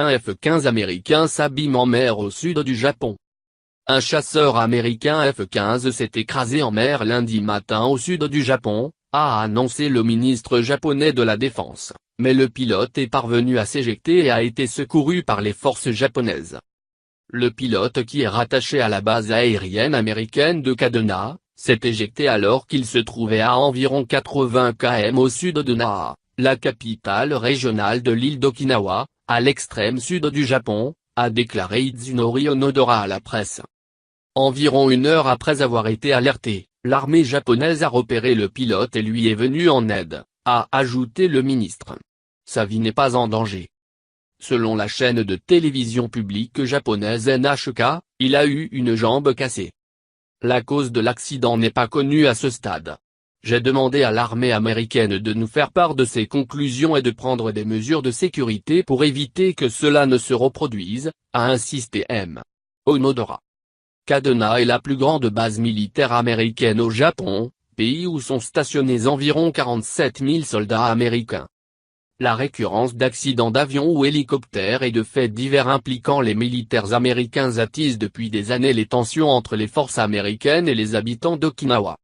Un F-15 américain s'abîme en mer au sud du Japon. Un chasseur américain F-15 s'est écrasé en mer lundi matin au sud du Japon, a annoncé le ministre japonais de la Défense, mais le pilote est parvenu à s'éjecter et a été secouru par les forces japonaises. Le pilote, qui est rattaché à la base aérienne américaine de Kadena, s'est éjecté alors qu'il se trouvait à environ 80 km au sud de Naha, la capitale régionale de l'île d'Okinawa, à l'extrême sud du Japon, a déclaré Itsunori Onodera à la presse. Environ une heure après avoir été alerté, l'armée japonaise a repéré le pilote et lui est venue en aide, a ajouté le ministre. Sa vie n'est pas en danger. Selon la chaîne de télévision publique japonaise NHK, il a eu une jambe cassée. La cause de l'accident n'est pas connue à ce stade. J'ai demandé à l'armée américaine de nous faire part de ses conclusions et de prendre des mesures de sécurité pour éviter que cela ne se reproduise, a insisté M. Onodera. Kadena est la plus grande base militaire américaine au Japon, pays où sont stationnés environ 47 000 soldats américains. La récurrence d'accidents d'avions ou hélicoptères et de faits divers impliquant les militaires américains attise depuis des années les tensions entre les forces américaines et les habitants d'Okinawa.